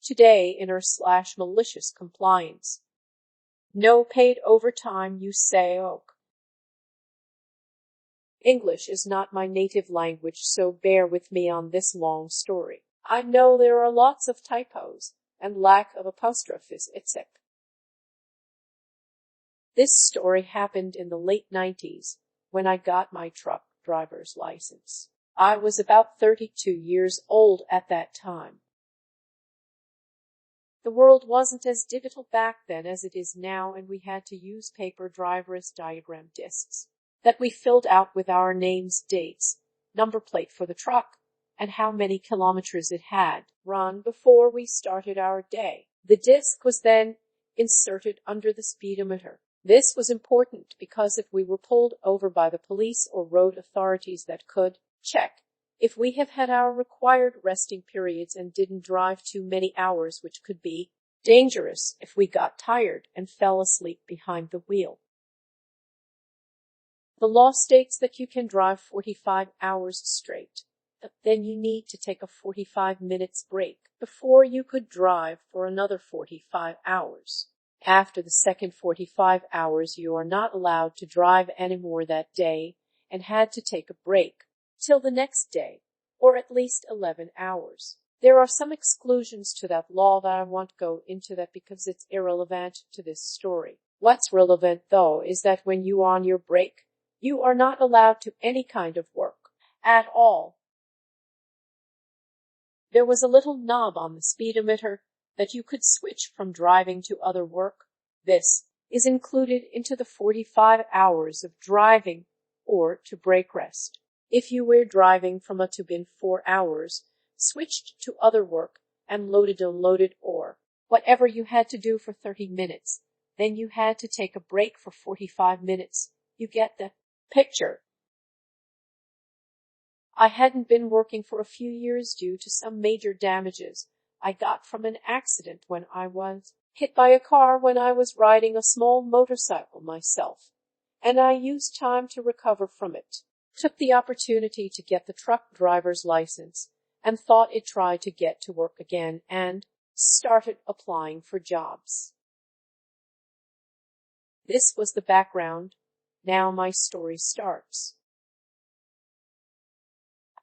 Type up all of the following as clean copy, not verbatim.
Today in /malicious compliance. No paid overtime, you say. Ok. English is not my native language, so bear with me on this long story. I know there are lots of typos and lack of apostrophes, etc. This story happened in the late 90s when I got my truck driver's license. I was about 32 years old at that time. The world wasn't as digital back then as it is now, and we had to use paper driver's diagram discs that we filled out with our names, dates, number plate for the truck, and how many kilometers it had run before we started our day. The disc was then inserted under the speedometer. This was important because if we were pulled over by the police or road authorities, that could check if we have had our required resting periods and didn't drive too many hours, which could be dangerous if we got tired and fell asleep behind the wheel. The law states that you can drive 45 hours straight, but then you need to take a 45 minutes break before you could drive for another 45 hours. After the second 45 hours, you are not allowed to drive anymore that day and had to take a break till the next day, or at least 11 hours. There are some exclusions to that law that I won't go into that because it's irrelevant to this story. What's relevant, though, is that when you are on your break, you are not allowed to any kind of work at all. There was a little knob on the speedometer that you could switch from driving to other work. This is included into the 45 hours of driving or to break rest. If you were driving from a to bin 4 hours, switched to other work, and loaded, unloaded, or whatever you had to do for 30 minutes, then you had to take a break for 45 minutes. You get the picture. I hadn't been working for a few years due to some major damages I got from an accident when I was hit by a car when I was riding a small motorcycle myself, and I used time to recover from it. Took the opportunity to get the truck driver's license and thought I'd try to get to work again and started applying for jobs. This was the background. Now my story starts.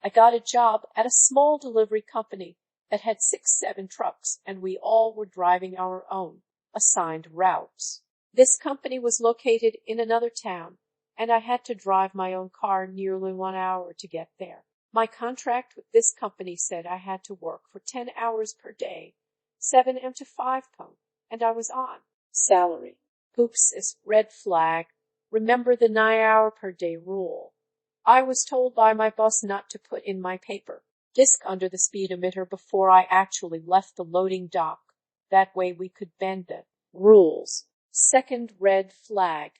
I got a job at a small delivery company that had 6-7 trucks, and we all were driving our own assigned routes. This company was located in another town, and I had to drive my own car nearly 1 hour to get there. My contract with this company said I had to work for 10 hours per day, 7 a.m. to 5 p.m., and I was on salary. Oops, is red flag. Remember the 9-hour per day rule. I was told by my boss not to put in my paper disc under the speedometer before I actually left the loading dock. That way we could bend the rules. Second red flag.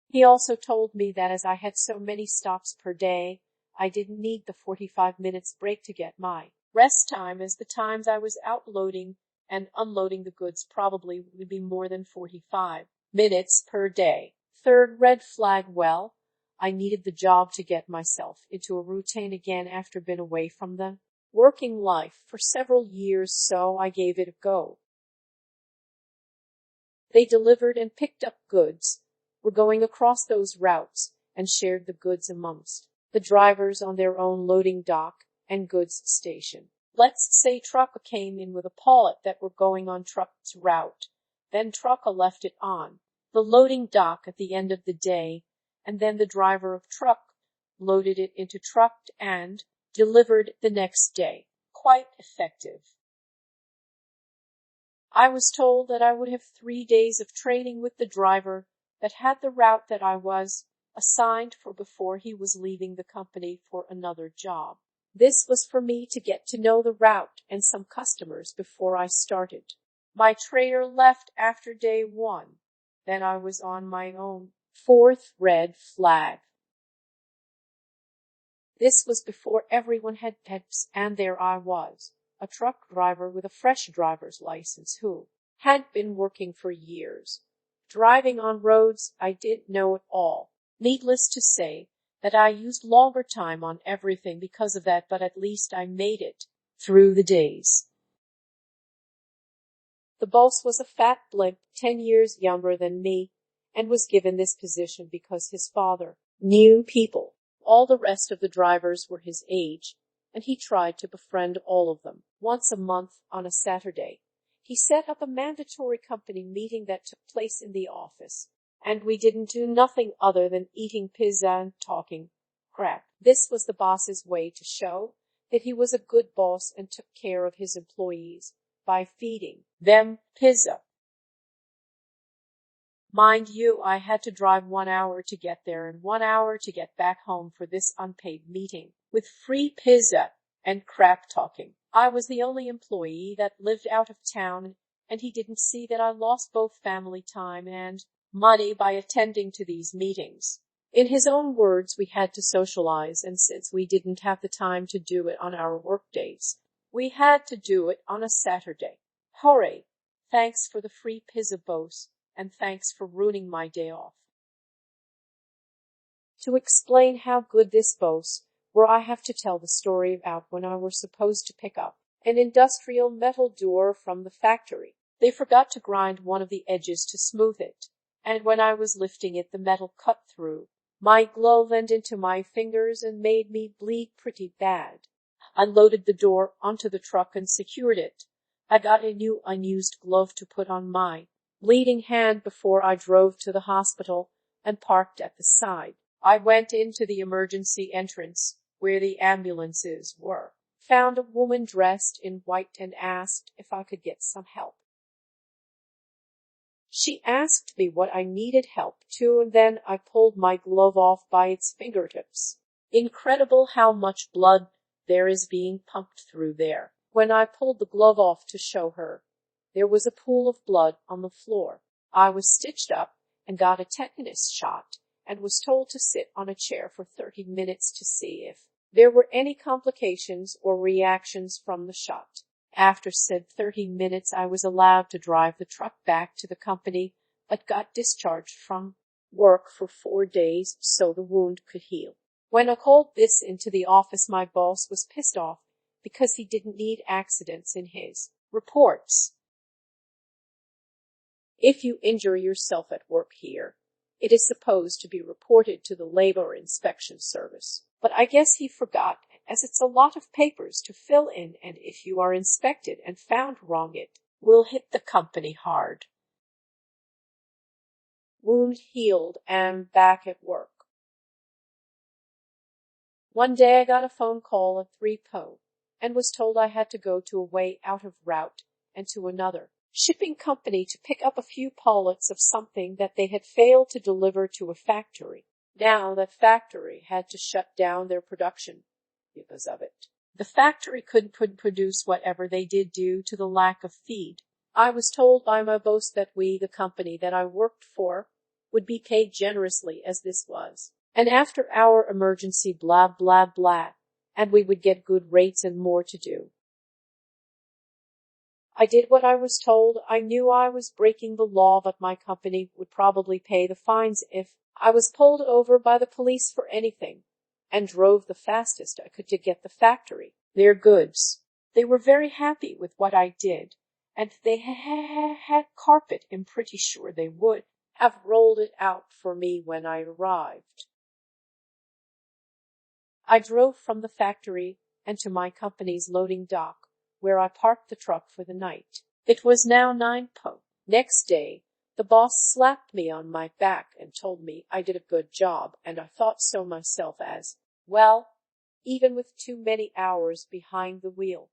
He also told me that as I had so many stops per day, I didn't need the 45 minutes break to get my rest time, as the times I was out loading and unloading the goods probably would be more than 45 minutes per day. Third red flag. Well, I needed the job to get myself into a routine again after being away from the working life for several years, so I gave it a go. They delivered and picked up goods. We're going across those routes and shared the goods amongst the drivers on their own loading dock and goods station. Let's say trucker came in with a pallet that were going on truck's route. Then trucker left it on the loading dock at the end of the day, and then the driver of truck loaded it into truck and delivered the next day. Quite effective. I was told that I would have 3 days of training with the driver that had the route that I was assigned for before he was leaving the company for another job. This was for me to get to know the route and some customers before I started. My trainer left after day 1. Then I was on my own. Fourth red flag. This was before everyone had pets, and there I was, a truck driver with a fresh driver's license who had been working for years. Driving on roads, I didn't know it all. Needless to say that I used longer time on everything because of that, but at least I made it through the days. The boss was a fat blimp 10 years younger than me and was given this position because his father knew people. All the rest of the drivers were his age, and he tried to befriend all of them. Once a month, on a Saturday, he set up a mandatory company meeting that took place in the office, and we didn't do nothing other than eating pizza and talking crap. This was the boss's way to show that he was a good boss and took care of his employees by feeding them pizza. Mind you, I had to drive 1 hour to get there and 1 hour to get back home for this unpaid meeting, with free pizza and crap talking. I was the only employee that lived out of town, and he didn't see that I lost both family time and money by attending to these meetings. In his own words, we had to socialize, and since we didn't have the time to do it on our work days, we had to do it on a Saturday. Hooray! Thanks for the free pizza, boss, and thanks for ruining my day off. To explain how good this boss were, I have to tell the story about when I was supposed to pick up an industrial metal door from the factory. They forgot to grind one of the edges to smooth it, and when I was lifting it, the metal cut through my glove and into my fingers and made me bleed pretty bad. Unloaded the door onto the truck and secured it. I got a new unused glove to put on my bleeding hand before I drove to the hospital and parked at the side. I went into the emergency entrance where the ambulances were, found a woman dressed in white and asked if I could get some help. She asked me what I needed help to, and then I pulled my glove off by its fingertips. Incredible how much blood there is being pumped through there. When I pulled the glove off to show her, there was a pool of blood on the floor. I was stitched up and got a tetanus shot and was told to sit on a chair for 30 minutes to see if there were any complications or reactions from the shot. After said 30 minutes, I was allowed to drive the truck back to the company, but got discharged from work for 4 days so the wound could heal. When I called this into the office, my boss was pissed off because he didn't need accidents in his reports. If you injure yourself at work here, it is supposed to be reported to the Labor Inspection Service. But I guess he forgot, as it's a lot of papers to fill in, and if you are inspected and found wrong, it will hit the company hard. Wound healed and back at work. One day I got a phone call at 3 p.m. and was told I had to go to a way out of route and to another shipping company to pick up a few pallets of something that they had failed to deliver to a factory. Now that factory had to shut down their production because of it. The factory couldn't produce whatever they did due to the lack of feed. I was told by my boss that we, the company that I worked for, would be paid generously as this was an after-hour emergency blah blah blah, and we would get good rates and more to do. I did what I was told. I knew I was breaking the law, but my company would probably pay the fines if I was pulled over by the police for anything, and drove the fastest I could to get the factory their goods. They were very happy with what I did, and they had carpet. I'm pretty sure they would have rolled it out for me when I arrived. I drove from the factory and to my company's loading dock, where I parked the truck for the night. It was now 9 p.m. Next day, the boss slapped me on my back and told me I did a good job, and I thought so myself as well, even with too many hours behind the wheel.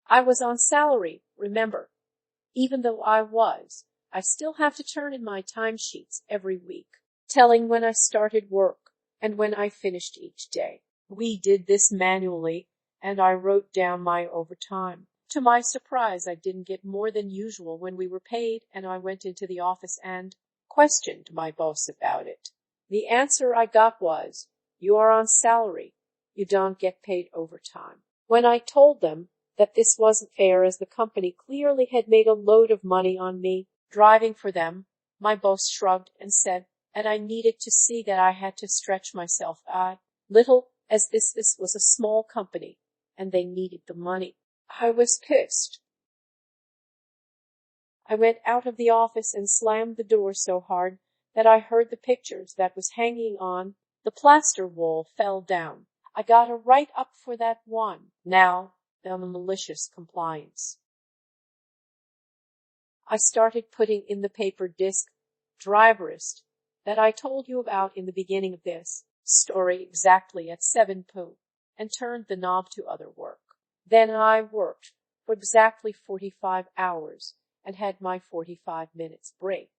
I was on salary, remember. Even though I still have to turn in my timesheets every week, telling when I started work and when I finished each day. We did this manually, and I wrote down my overtime. To my surprise, I didn't get more than usual when we were paid, and I went into the office and questioned my boss about it. The answer I got was, "You are on salary. You don't get paid overtime." When I told them that this wasn't fair, as the company clearly had made a load of money on me driving for them, my boss shrugged and said, and I needed to see that I had to stretch myself a little, as this was a small company, and they needed the money. I was pissed. I went out of the office and slammed the door so hard that I heard the pictures that was hanging on the plaster wall fell down. I got a write-up for that one. Now, the malicious compliance. I started putting in the paper disc driverist that I told you about in the beginning of this story exactly at 7 p.m. and turned the knob to other work. Then I worked for exactly 45 hours and had my 45 minutes break.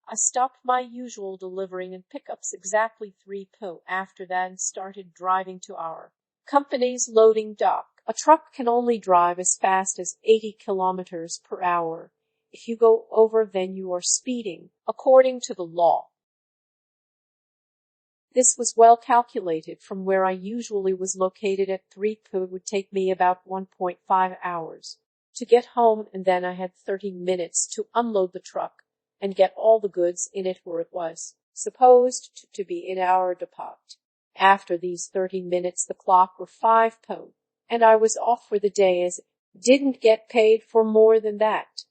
I stopped my usual delivering and pickups exactly 3 p.m. after that and started driving to our company's loading dock. A truck can only drive as fast as 80 kilometers per hour. If you go over, then you are speeding, according to the law. This was well calculated. From where I usually was located at 3 p.m. It would take me about 1.5 hours to get home, and then I had 30 minutes to unload the truck and get all the goods in it where it was supposed to be in our depot. After these 30 minutes, the clock were 5 p.m. and I was off for the day, as didn't get paid for more than that.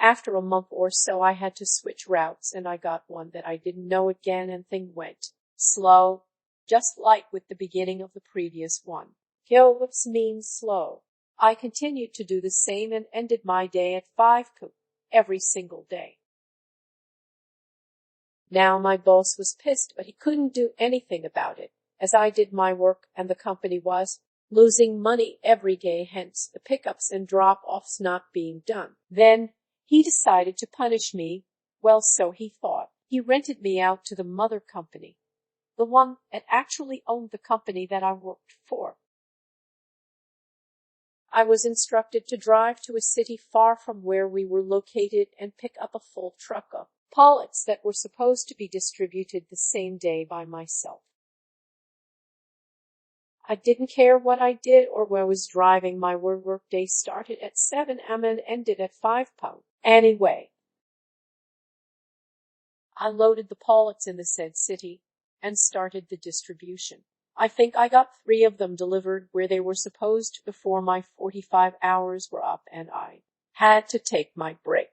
After a month or so, I had to switch routes, and I got one that I didn't know again, and thing went slow, just like with the beginning of the previous one. Killips means slow. I continued to do the same and ended my day at 5 p.m. every single day. Now my boss was pissed, but he couldn't do anything about it, as I did my work and the company was losing money every day, hence the pickups and drop-offs not being done. Then he decided to punish me. Well, so he thought. He rented me out to the mother company, the one that actually owned the company that I worked for. I was instructed to drive to a city far from where we were located and pick up a full truck of pallets that were supposed to be distributed the same day by myself. I didn't care what I did or where I was driving. My work day started at 7 a.m. and ended at 5 p.m. Anyway, I loaded the pallets in the said city and started the distribution. I think I got 3 of them delivered where they were supposed to before my 45 hours were up, and I had to take my break.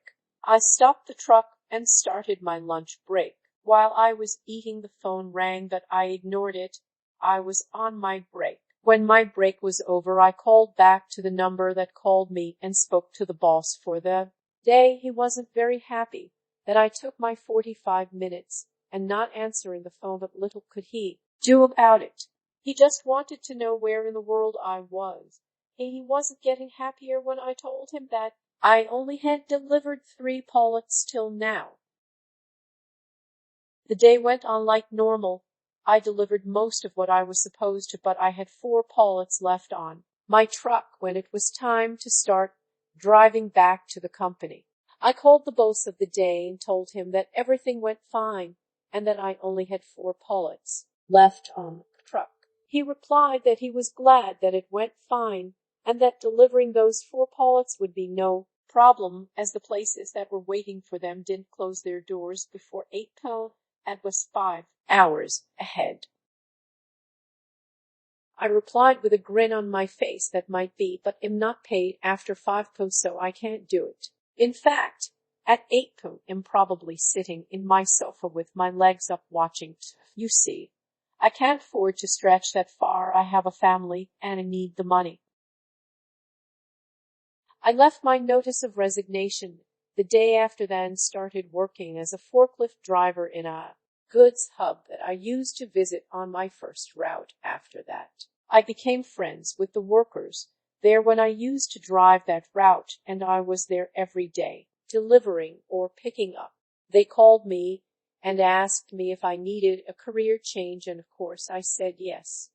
I stopped the truck and started my lunch break. While I was eating, the phone rang, but I ignored it. I was on my break. When my break was over, I called back to the number that called me and spoke to the boss for the day. He wasn't very happy that I took my 45 minutes and not answering the phone, but little could he do about it. He just wanted to know where in the world I was. He wasn't getting happier when I told him that I only had delivered 3 pallets till now. The day went on like normal. I delivered most of what I was supposed to, but I had 4 pallets left on my truck when it was time to start driving back to the company. I called the boss of the day and told him that everything went fine and that I only had 4 pallets left on the truck. He replied that he was glad that it went fine and that delivering those 4 pallets would be no problem, as the places that were waiting for them didn't close their doors before 8 p.m. and was 5 hours ahead. I replied with a grin on my face that might be, but am not paid after 5 p.m. so I can't do it. In fact, at 8 p.m. I'm probably sitting in my sofa with my legs up watching. You see, I can't afford to stretch that far. I have a family and I need the money. I left my notice of resignation the day after that and started working as a forklift driver in a goods hub that I used to visit on my first route. After that, I became friends with the workers there when I used to drive that route, and I was there every day, delivering or picking up. They called me and asked me if I needed a career change, and of course I said yes.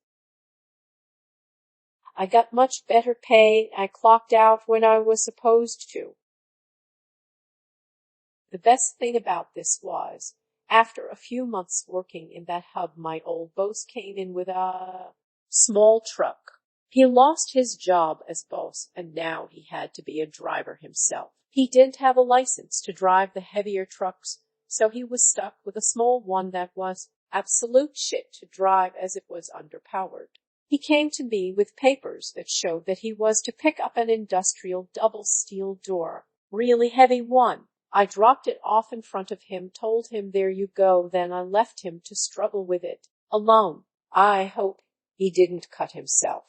I got much better pay. I clocked out when I was supposed to. The best thing about this was, after a few months working in that hub, my old boss came in with a small truck. He lost his job as boss, and now he had to be a driver himself. He didn't have a license to drive the heavier trucks, so he was stuck with a small one that was absolute shit to drive as it was underpowered. He came to me with papers that showed that he was to pick up an industrial double steel door, really heavy one. I dropped it off in front of him, told him there you go, then I left him to struggle with it, alone. I hope he didn't cut himself.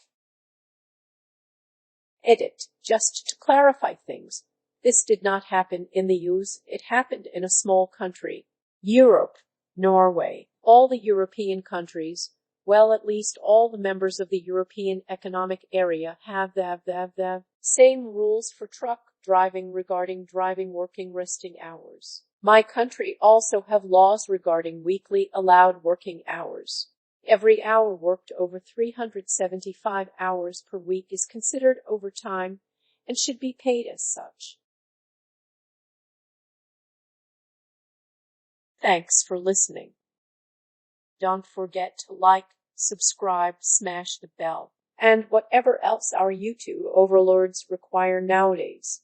Edit. Just to clarify things, this did not happen in the US, it happened in a small country. Europe, Norway, all the European countries, well, at least all the members of the European Economic Area have the same rules for truck driving regarding driving, working, resting hours. My country also have laws regarding weekly allowed working hours. Every hour worked over 375 hours per week is considered overtime and should be paid as such. Thanks for listening. Don't forget to like, subscribe, smash the bell, and whatever else our YouTube overlords require nowadays.